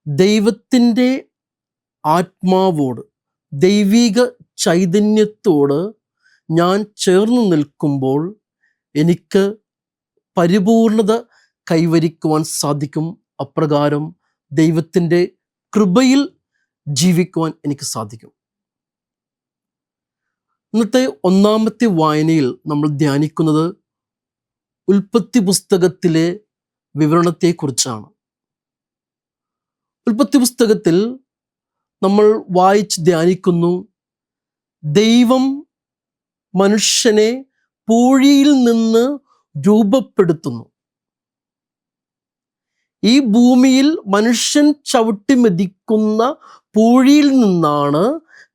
ദൈവത്തിൻ്റെ ആത്മാവോട്, ദൈവിക ചൈതന്യത്തോട് ഞാൻ ചേർന്ന് നിൽക്കുമ്പോൾ എനിക്ക് പരിപൂർണത കൈവരിക്കുവാൻ സാധിക്കും. അപ്രകാരം ദൈവത്തിൻ്റെ കൃപയിൽ ജീവിക്കുവാൻ എനിക്ക് സാധിക്കും. ഇന്നത്തെ ഒന്നാമത്തെ വായനയിൽ നമ്മൾ ധ്യാനിക്കുന്നത് ഉൽപ്പത്തി പുസ്തകത്തിലെ വിവരണത്തെക്കുറിച്ചാണ്. ഉൽപ്പത്തി പുസ്തകത്തിൽ നമ്മൾ വായിച്ച് ധ്യാനിക്കുന്നു, ദൈവം മനുഷ്യനെ പൂഴിയിൽ നിന്ന് രൂപപ്പെടുത്തുന്നു. ഈ ഭൂമിയിൽ മനുഷ്യൻ ചവിട്ടി മെതിക്കുന്ന പൂഴിയിൽ നിന്നാണ്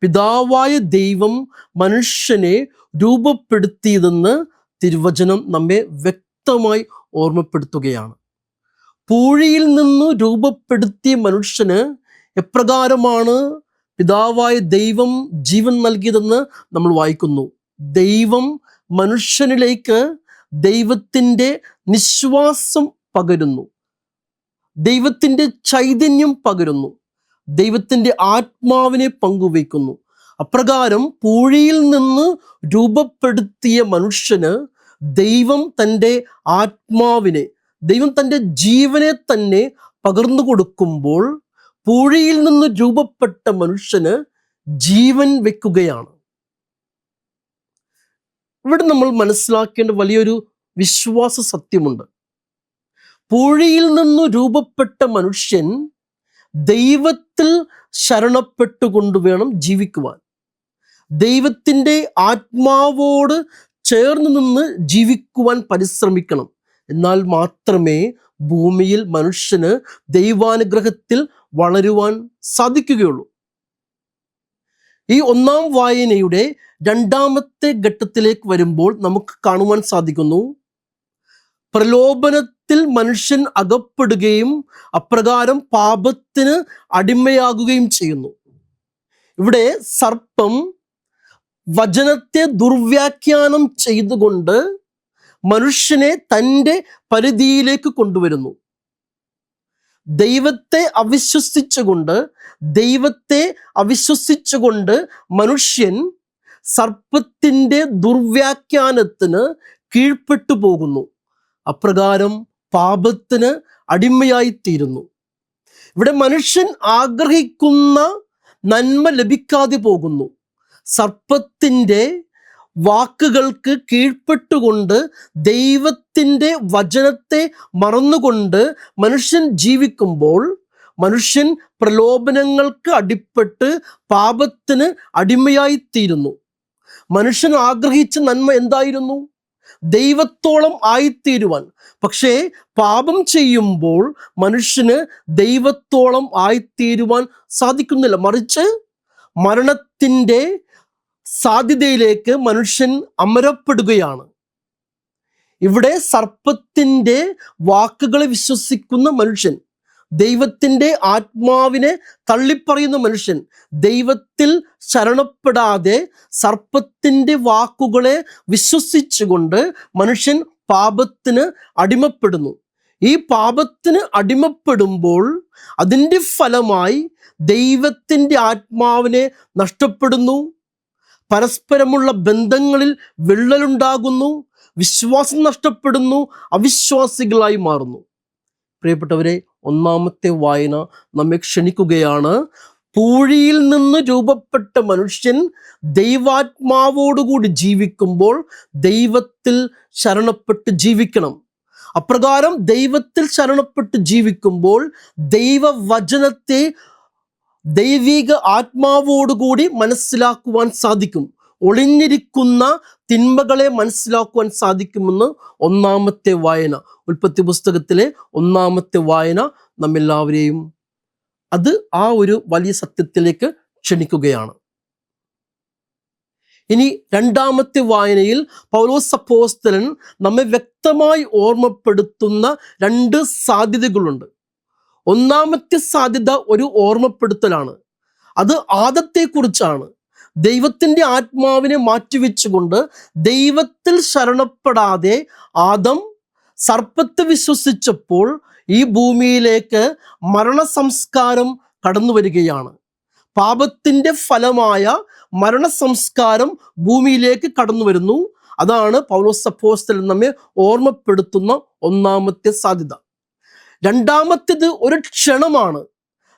പിതാവായ ദൈവം മനുഷ്യനെ രൂപപ്പെടുത്തിയതെന്ന് തിരുവചനം നമ്മെ വ്യക്തമായി ഓർമ്മപ്പെടുത്തുകയാണ്. പൂഴിയിൽ നിന്ന് രൂപപ്പെടുത്തിയ മനുഷ്യന് എപ്രകാരമാണ് പിതാവായ ദൈവം ജീവൻ നൽകിയതെന്ന് നമ്മൾ വായിക്കുന്നു. ദൈവം മനുഷ്യനിലേക്ക് ദൈവത്തിൻ്റെ നിശ്വാസം പകരുന്നു, ദൈവത്തിൻ്റെ ചൈതന്യം പകരുന്നു, ദൈവത്തിൻ്റെ ആത്മാവിനെ പങ്കുവയ്ക്കുന്നു. അപ്രകാരം പൂഴിയിൽ നിന്ന് രൂപപ്പെടുത്തിയ മനുഷ്യന് ദൈവം തൻ്റെ ആത്മാവിനെ, ദൈവം തൻ്റെ ജീവനെ തന്നെ പകർന്നു കൊടുക്കുമ്പോൾ പൂഴിയിൽ നിന്ന് രൂപപ്പെട്ട മനുഷ്യന് ജീവൻ വെക്കുകയാണ്. ഇവിടെ നമ്മൾ മനസ്സിലാക്കേണ്ട വലിയൊരു വിശ്വാസ സത്യമുണ്ട്. പൂഴിയിൽ നിന്ന് രൂപപ്പെട്ട മനുഷ്യൻ ദൈവത്തിൽ ശരണപ്പെട്ടുകൊണ്ട് വേണം ജീവിക്കുവാൻ. ദൈവത്തിൻ്റെ ആത്മാവോട് ചേർന്ന് നിന്ന് ജീവിക്കുവാൻ പരിശ്രമിക്കണം. എന്നാൽ മാത്രമേ ഭൂമിയിൽ മനുഷ്യന് ദൈവാനുഗ്രഹത്തിൽ വളരുവാൻ സാധിക്കുകയുള്ളൂ. ഈ ഒന്നാം വായനയുടെ രണ്ടാമത്തെ ഘട്ടത്തിലേക്ക് വരുമ്പോൾ നമുക്ക് കാണുവാൻ സാധിക്കുന്നു, പ്രലോഭനത്തിൽ മനുഷ്യൻ അകപ്പെടുകയും അപ്രകാരം പാപത്തിന് അടിമയാകുകയും ചെയ്യുന്നു. ഇവിടെ സർപ്പം വചനത്തെ ദുർവ്യാഖ്യാനം ചെയ്തുകൊണ്ട് മനുഷ്യനെ തൻ്റെ പരിധിയിലേക്ക് കൊണ്ടുവരുന്നു. ദൈവത്തെ അവിശ്വസിച്ചുകൊണ്ട് മനുഷ്യൻ സർപ്പത്തിൻ്റെ ദുർവ്യാഖ്യാനത്തിന് കീഴ്പ്പെട്ടു പോകുന്നു. അപ്രകാരം പാപത്തിന് അടിമയായിത്തീരുന്നു. ഇവിടെ മനുഷ്യൻ ആഗ്രഹിക്കുന്ന നന്മ ലഭിക്കാതെ പോകുന്നു. സർപ്പത്തിൻ്റെ വാക്കുകൾക്ക് കീഴ്പ്പെട്ടുകൊണ്ട് ദൈവത്തിൻ്റെ വചനത്തെ മറന്നുകൊണ്ട് മനുഷ്യൻ ജീവിക്കുമ്പോൾ മനുഷ്യൻ പ്രലോഭനങ്ങൾക്ക് അടിപ്പെട്ട് പാപത്തിന് അടിമയായിത്തീരുന്നു. മനുഷ്യൻ ആഗ്രഹിച്ച നന്മ എന്തായിരുന്നു? ദൈവത്തോളം ആയിത്തീരുവാൻ. പക്ഷേ പാപം ചെയ്യുമ്പോൾ മനുഷ്യന് ദൈവത്തോളം ആയിത്തീരുവാൻ സാധിക്കുന്നില്ല. മറിച്ച് മരണത്തിൻ്റെ സാധ്യതയിലേക്ക് മനുഷ്യൻ അമരപ്പെടുകയാണ്. ഇവിടെ സർപ്പത്തിൻ്റെ വാക്കുകളെ വിശ്വസിക്കുന്ന മനുഷ്യൻ, ദൈവത്തിൻ്റെ ആത്മാവിനെ തള്ളിപ്പറയുന്ന മനുഷ്യൻ, ദൈവത്തിൽ ശരണപ്പെടാതെ സർപ്പത്തിൻ്റെ വാക്കുകളെ വിശ്വസിച്ചുകൊണ്ട് മനുഷ്യൻ പാപത്തിന് അടിമപ്പെടുന്നു. ഈ പാപത്തിന് അടിമപ്പെടുമ്പോൾ അതിൻ്റെ ഫലമായി ദൈവത്തിൻ്റെ ആത്മാവിനെ നഷ്ടപ്പെടുന്നു, പരസ്പരമുള്ള ബന്ധങ്ങളിൽ വിള്ളലുണ്ടാകുന്നു, വിശ്വാസം നഷ്ടപ്പെടുന്നു, അവിശ്വാസികളായി മാറുന്നു. പ്രിയപ്പെട്ടവരെ, ഒന്നാമത്തെ വായന നമ്മെ ക്ഷണിക്കുകയാണ്. പൂഴിയിൽ നിന്ന് രൂപപ്പെട്ട മനുഷ്യൻ ദൈവാത്മാവോടുകൂടി ജീവിക്കുമ്പോൾ ദൈവത്തിൽ ശരണപ്പെട്ട് ജീവിക്കണം. അപ്രകാരം ദൈവത്തിൽ ശരണപ്പെട്ട് ജീവിക്കുമ്പോൾ ദൈവവചനത്തെ ദൈവിക ആത്മാവോടുകൂടി മനസ്സിലാക്കുവാൻ സാധിക്കും. ഒളിഞ്ഞിരിക്കുന്ന തിന്മകളെ മനസ്സിലാക്കുവാൻ സാധിക്കുമെന്ന് ഒന്നാമത്തെ വായന, ഉൽപ്പത്തി പുസ്തകത്തിലെ ഒന്നാമത്തെ വായന നമ്മെല്ലാവരെയും അത് ആ ഒരു വലിയ സത്യത്തിലേക്ക് ക്ഷണിക്കുകയാണ്. ഇനി രണ്ടാമത്തെ വായനയിൽ പൗലോസ് അപ്പോസ്തലൻ നമ്മെ വ്യക്തമായി ഓർമ്മപ്പെടുത്തുന്ന രണ്ട് സാധ്യതകളുണ്ട്. ഒന്നാമത്തെ സാധ്യത ഒരു ഓർമ്മപ്പെടുത്തലാണ്. അത് ആദത്തെക്കുറിച്ചാണ്. ദൈവത്തിൻ്റെ ആത്മാവിനെ മാറ്റിവെച്ചുകൊണ്ട് ദൈവത്തിൽ ശരണപ്പെടാതെ ആദം സർപ്പത്തെ വിശ്വസിച്ചപ്പോൾ ഈ ഭൂമിയിലേക്ക് മരണസംസ്കാരം കടന്നു വരികയാണ്. പാപത്തിൻ്റെ ഫലമായ മരണസംസ്കാരം ഭൂമിയിലേക്ക് കടന്നു വരുന്നു. അതാണ് പൗലോസ് അപ്പോസ്തലൻ നമ്മെ ഓർമ്മപ്പെടുത്തുന്ന ഒന്നാമത്തെ സാധ്യത. രണ്ടാമത്തേത് ഒരു ക്ഷണമാണ്.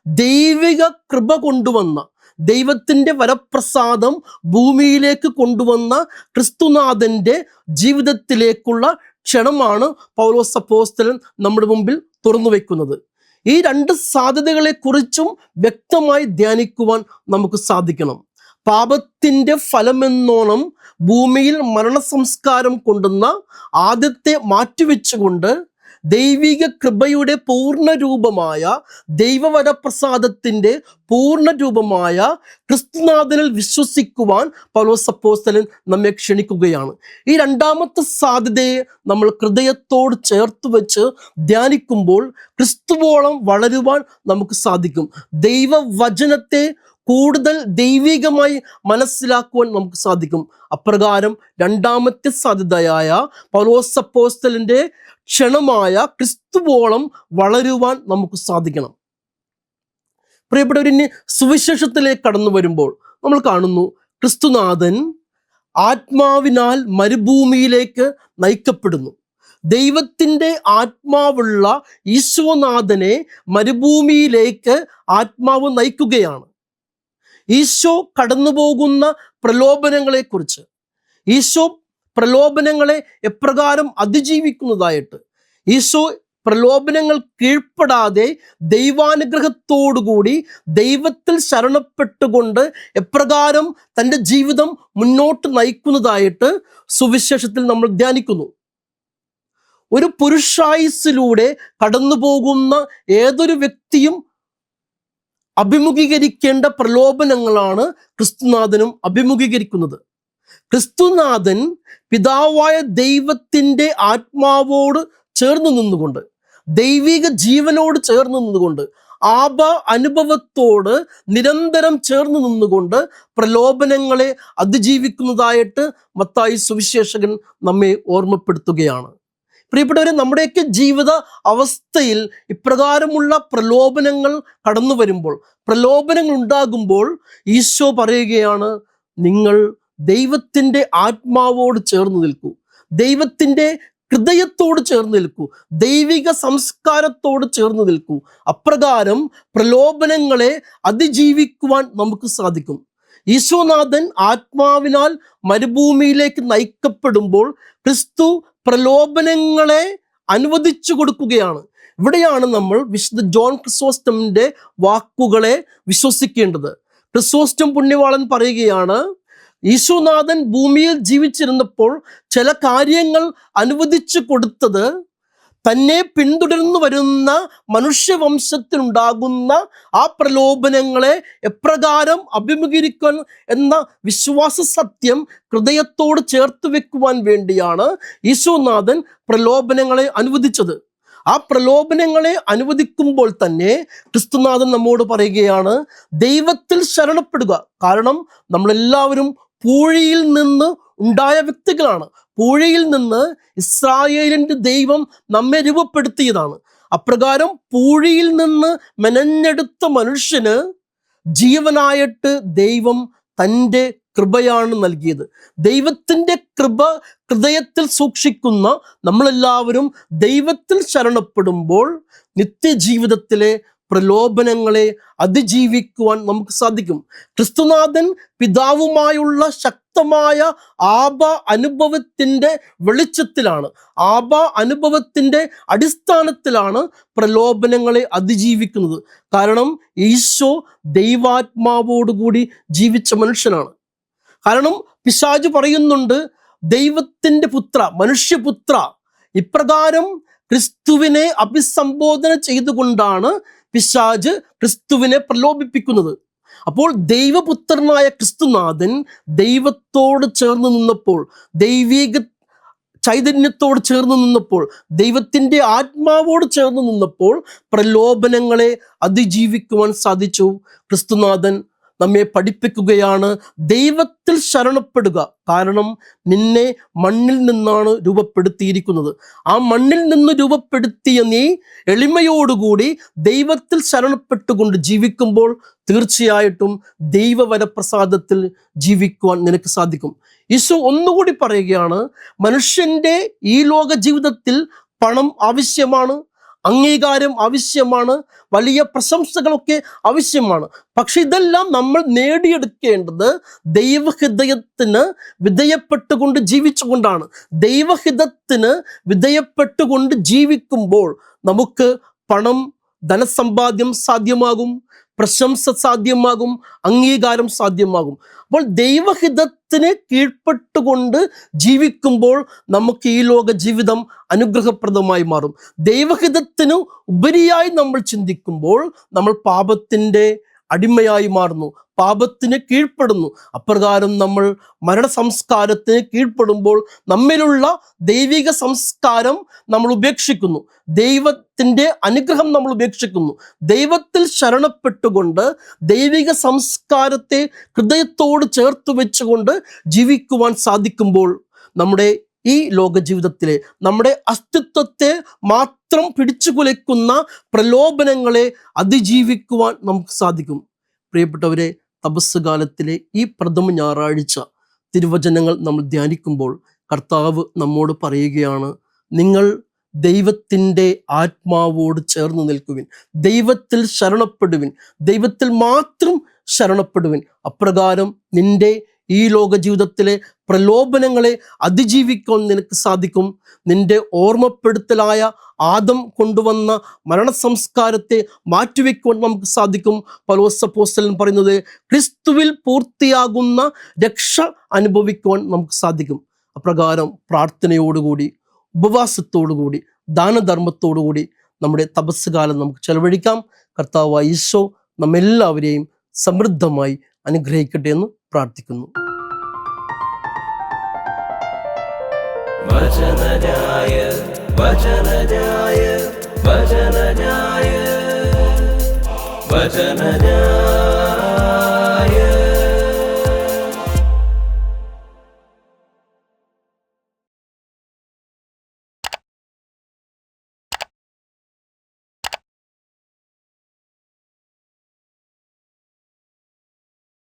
ദൈവിക കൃപ കൊണ്ടുവന്ന, ദൈവത്തിൻ്റെ വരപ്രസാദം ഭൂമിയിലേക്ക് കൊണ്ടുവന്ന ക്രിസ്തുനാഥൻ്റെ ജീവിതത്തിലേക്കുള്ള ക്ഷണമാണ് പൗലോസ് അപ്പോസ്തലൻ നമ്മുടെ മുമ്പിൽ തുറന്നു വയ്ക്കുന്നത്. ഈ രണ്ട് സാധ്യതകളെ കുറിച്ചും വ്യക്തമായി ധ്യാനിക്കുവാൻ നമുക്ക് സാധിക്കണം. പാപത്തിൻ്റെ ഫലമെന്നോണം ഭൂമിയിൽ മരണസംസ്കാരം കൊണ്ടുവന്ന ആദ്യത്തെ മാറ്റിവെച്ചുകൊണ്ട് ദൈവിക കൃപയുടെ പൂർണ്ണ രൂപമായ, ദൈവവരപ്രസാദത്തിൻ്റെ പൂർണ്ണ രൂപമായ ക്രിസ്തുനാഥനിൽ വിശ്വസിക്കുവാൻ പൗലോസ് അപ്പോസ്തലൻ നമ്മെ ക്ഷണിക്കുകയാണ്. ഈ രണ്ടാമത്തെ സാധ്യതയെ നമ്മൾ ഹൃദയത്തോട് ചേർത്ത് വെച്ച് ധ്യാനിക്കുമ്പോൾ ക്രിസ്തുവോളം വളരുവാൻ നമുക്ക് സാധിക്കും. ദൈവവചനത്തെ കൂടുതൽ ദൈവികമായി മനസ്സിലാക്കുവാൻ നമുക്ക് സാധിക്കും. അപ്രകാരം രണ്ടാമത്തെ സാധ്യതയായ പൗലോസ് അപ്പോസ്തലന്റെ ക്ഷണമായ ക്രിസ്തുവോളം വളരുവാൻ നമുക്ക് സാധിക്കണം. പ്രിയപ്പെട്ടവരിനി സുവിശേഷത്തിലേക്ക് കടന്നു വരുമ്പോൾ നമ്മൾ കാണുന്നു, ക്രിസ്തുനാഥൻ ആത്മാവിനാൽ മരുഭൂമിയിലേക്ക് നയിക്കപ്പെടുന്നു. ദൈവത്തിൻ്റെ ആത്മാവുള്ള ഈശോനാഥനെ മരുഭൂമിയിലേക്ക് ആത്മാവ് നയിക്കുകയാണ്. ഈശോ കടന്നു പോകുന്ന പ്രലോഭനങ്ങളെക്കുറിച്ച്, ഈശോ പ്രലോഭനങ്ങളെ എപ്രകാരം അതിജീവിക്കുന്നതായിട്ട്, ഈശോ പ്രലോഭനങ്ങൾ കീഴ്പ്പെടാതെ ദൈവാനുഗ്രഹത്തോടുകൂടി ദൈവത്തിൽ ശരണപ്പെട്ടുകൊണ്ട് എപ്രകാരം തൻ്റെ ജീവിതം മുന്നോട്ട് നയിക്കുന്നതായിട്ട് സുവിശേഷത്തിൽ നമ്മൾ ധ്യാനിക്കുന്നു. ഒരു പുരുഷായുസ്സിലൂടെ കടന്നു പോകുന്ന ഏതൊരു വ്യക്തിയും അഭിമുഖീകരിക്കേണ്ട പ്രലോഭനങ്ങളാണ് ക്രിസ്തുനാഥനും അഭിമുഖീകരിക്കുന്നത്. ക്രിസ്തുനാഥൻ പിതാവായ ദൈവത്തിൻ്റെ ആത്മാവോട് ചേർന്ന് നിന്നുകൊണ്ട്, ദൈവിക ജീവനോട് ചേർന്ന് നിന്നുകൊണ്ട്, ആപ അനുഭവത്തോട് നിരന്തരം ചേർന്ന് നിന്നുകൊണ്ട് പ്രലോഭനങ്ങളെ അതിജീവിക്കുന്നതായിട്ട് മത്തായി സുവിശേഷകൻ നമ്മെ ഓർമ്മപ്പെടുത്തുകയാണ്. പ്രിയപ്പെട്ടവരെ, നമ്മുടെയൊക്കെ ജീവിത അവസ്ഥയിൽ ഇപ്രകാരമുള്ള പ്രലോഭനങ്ങൾ കടന്നു വരുമ്പോൾ, പ്രലോഭനങ്ങൾ ഉണ്ടാകുമ്പോൾ ഈശോ പറയുകയാണ്, നിങ്ങൾ ദൈവത്തിൻ്റെ ആത്മാവോട് ചേർന്ന് നിൽക്കൂ, ദൈവത്തിൻ്റെ ഹൃദയത്തോട് ചേർന്ന് നിൽക്കൂ, ദൈവിക സംസ്കാരത്തോട് ചേർന്ന് നിൽക്കൂ. അപ്രകാരം പ്രലോഭനങ്ങളെ അതിജീവിക്കുവാൻ നമുക്ക് സാധിക്കും. ഈശോനാഥൻ ആത്മാവിനാൽ മരുഭൂമിയിലേക്ക് നയിക്കപ്പെടുമ്പോൾ ക്രിസ്തു പ്രലോഭനങ്ങളെ അനുവദിച്ചു കൊടുക്കുകയാണ്. ഇവിടെയാണ് നമ്മൾ വിശുദ്ധ ജോൺ ക്രിസോസ്റ്റമിൻ്റെ വാക്കുകളെ വിശ്വസിക്കേണ്ടത്. ക്രിസോസ്റ്റം പുണ്യവാളൻ പറയുകയാണ്, ഈശോനാഥൻ ഭൂമിയിൽ ജീവിച്ചിരുന്നപ്പോൾ ചില കാര്യങ്ങൾ അനുവദിച്ചു കൊടുത്തത് തന്നെ പിന്തുടർന്നു വരുന്ന മനുഷ്യവംശത്തിനുണ്ടാകുന്ന ആ പ്രലോഭനങ്ങളെ എപ്രകാരം അഭിമുഖീകരിക്കാൻ എന്ന വിശ്വാസ സത്യം ഹൃദയത്തോട് ചേർത്ത് വെക്കുവാൻ വേണ്ടിയാണ് ഈശോനാഥൻ പ്രലോഭനങ്ങളെ അനുവദിച്ചത്. ആ പ്രലോഭനങ്ങളെ അനുവദിക്കുമ്പോൾ തന്നെ ക്രിസ്തുനാഥൻ നമ്മോട് പറയുകയാണ്, ദൈവത്തിൽ ശരണപ്പെടുക. കാരണം നമ്മളെല്ലാവരും പൂഴിയിൽ നിന്ന് ഉണ്ടായ വ്യക്തികളാണ്. പൂഴിയിൽ നിന്ന് ഇസ്രായേലിൻ്റെ ദൈവം നമ്മെ രൂപപ്പെടുത്തിയതാണ്. അപ്രകാരം പൂഴിയിൽ നിന്ന് മെനഞ്ഞെടുത്ത മനുഷ്യന് ജീവനായിട്ട് ദൈവം തൻ്റെ കൃപയാണ് നൽകിയത്. ദൈവത്തിൻ്റെ കൃപ ഹൃദയത്തിൽ സൂക്ഷിക്കുന്ന നമ്മളെല്ലാവരും ദൈവത്തിൽ ശരണപ്പെടുമ്പോൾ നിത്യജീവിതത്തിലെ പ്രലോഭനങ്ങളെ അതിജീവിക്കുവാൻ നമുക്ക് സാധിക്കും. ക്രിസ്തുനാഥൻ പിതാവുമായുള്ള ശക്തമായ ആപ അനുഭവത്തിൻ്റെ വെളിച്ചത്തിലാണ്, ആപ അനുഭവത്തിൻ്റെ അടിസ്ഥാനത്തിലാണ് പ്രലോഭനങ്ങളെ അതിജീവിക്കുന്നത്. കാരണം ഈശോ ദൈവാത്മാവോടുകൂടി ജീവിച്ച മനുഷ്യനാണ്. കാരണം പിശാച് പറയുന്നുണ്ട്, ദൈവത്തിൻ്റെ പുത്ര, മനുഷ്യപുത്ര, ഇപ്രകാരം ക്രിസ്തുവിനെ അഭിസംബോധന ചെയ്തുകൊണ്ടാണ് പിശാച് ക്രിസ്തുവിനെ പ്രലോഭിപ്പിക്കുന്നത്. അപ്പോൾ ദൈവപുത്രനായ ക്രിസ്തുനാഥൻ ദൈവത്തോട് ചേർന്ന് നിന്നപ്പോൾ, ദൈവിക ചൈതന്യത്തോട് ചേർന്ന് നിന്നപ്പോൾ, ദൈവത്തിൻ്റെ ആത്മാവോട് ചേർന്ന് നിന്നപ്പോൾ പ്രലോഭനങ്ങളെ അതിജീവിക്കുവാൻ സാധിച്ചു. ക്രിസ്തുനാഥൻ നമ്മെ പഠിപ്പിക്കുകയാണ് ദൈവത്തിൽ ശരണപ്പെടുക. കാരണം നിന്നെ മണ്ണിൽ നിന്നാണ് രൂപപ്പെടുത്തിയിരിക്കുന്നത്. ആ മണ്ണിൽ നിന്ന് രൂപപ്പെടുത്തിയ നീ എളിമയോടുകൂടി ദൈവത്തിൽ ശരണപ്പെട്ടുകൊണ്ട് ജീവിക്കുമ്പോൾ തീർച്ചയായിട്ടും ദൈവവരപ്രസാദത്തിൽ ജീവിക്കുവാൻ നിനക്ക് സാധിക്കും. യേശു ഒന്നുകൂടി പറയുകയാണ്, മനുഷ്യന്റെ ഈ ലോക ജീവിതത്തിൽ പണം ആവശ്യമാണ്, അംഗീകാരം ആവശ്യമാണ്, വലിയ പ്രശംസകളൊക്കെ ആവശ്യമാണ്. പക്ഷെ ഇതെല്ലാം നമ്മൾ നേടിയെടുക്കേണ്ടത് ദൈവഹിതത്തിന് വിധേയപ്പെട്ടുകൊണ്ട് ജീവിച്ചുകൊണ്ടാണ്. ദൈവഹിതത്തിന് വിധേയപ്പെട്ടുകൊണ്ട് ജീവിക്കുമ്പോൾ നമുക്ക് പണം, ധനസമ്പാദ്യം സാധ്യമാകും, പ്രശംസ സാധ്യമാകും, അംഗീകാരം സാധ്യമാകും. അപ്പോൾ ദൈവഹിതത്തിന് കീഴ്പ്പെട്ടുകൊണ്ട് ജീവിക്കുമ്പോൾ നമുക്ക് ഈ ലോക ജീവിതം അനുഗ്രഹപ്രദമായി മാറും. ദൈവഹിതത്തിന് ഉപരിയായി നമ്മൾ ചിന്തിക്കുമ്പോൾ നമ്മൾ പാപത്തിൻ്റെ അടിമയായി മാറുന്നു, പാപത്തിന് കീഴ്പ്പെടുന്നു. അപ്രകാരം നമ്മൾ മരണ സംസ്കാരത്തിന് കീഴ്പ്പെടുമ്പോൾ നമ്മിലുള്ള ദൈവിക സംസ്കാരം നമ്മൾ ഉപേക്ഷിക്കുന്നു, ദൈവത്തിൻ്റെ അനുഗ്രഹം നമ്മൾ ഉപേക്ഷിക്കുന്നു. ദൈവത്തിൽ ശരണപ്പെട്ടുകൊണ്ട് ദൈവിക സംസ്കാരത്തെ ഹൃദയത്തോട് ചേർത്ത് വെച്ചുകൊണ്ട് ജീവിക്കുവാൻ സാധിക്കുമ്പോൾ നമ്മുടെ ഈ ലോക ജീവിതത്തിലെ നമ്മുടെ അസ്തിത്വത്തെ മാത്രം പിടിച്ചു കുലയ്ക്കുന്ന പ്രലോഭനങ്ങളെ അതിജീവിക്കുവാൻ നമുക്ക് സാധിക്കും. പ്രിയപ്പെട്ടവരെ, തപസ് കാലത്തിലെ ഈ പ്രഥമ ഞായറാഴ്ച തിരുവചനങ്ങൾ നമ്മൾ ധ്യാനിക്കുമ്പോൾ കർത്താവ് നമ്മോട് പറയുകയാണ്, നിങ്ങൾ ദൈവത്തിൻ്റെ ആത്മാവോട് ചേർന്ന് നിൽക്കുവിൻ, ദൈവത്തിൽ ശരണപ്പെടുവിൻ, ദൈവത്തിൽ മാത്രം ശരണപ്പെടുവിൻ. അപ്രകാരം നിന്റെ ഈ ലോക ജീവിതത്തിലെ പ്രലോഭനങ്ങളെ അതിജീവിക്കാൻ നിനക്ക് സാധിക്കും. നിന്റെ ഓർമ്മപ്പെടുത്തലായ ആദം കൊണ്ടുവന്ന മരണസംസ്കാരത്തെ മാറ്റിവെക്കുവാൻ നമുക്ക് സാധിക്കും. പൗലോസ് അപ്പോസ്തലൻ പറയുന്നത്, ക്രിസ്തുവിൽ പൂർത്തിയാകുന്ന രക്ഷ അനുഭവിക്കുവാൻ നമുക്ക് സാധിക്കും. അപ്രകാരം പ്രാർത്ഥനയോടുകൂടി, ഉപവാസത്തോടുകൂടി, ദാനധർമ്മത്തോടുകൂടി നമ്മുടെ തപസ് കാലം നമുക്ക് ചെലവഴിക്കാം. കർത്താവായ ഈശോ നമ്മെല്ലാവരെയും സമൃദ്ധമായി അനുഗ്രഹിക്കട്ടെ എന്ന് പ്രാർത്ഥിക്കുന്നു. വചനജായ വചനജായ വചനജായ വചനജായ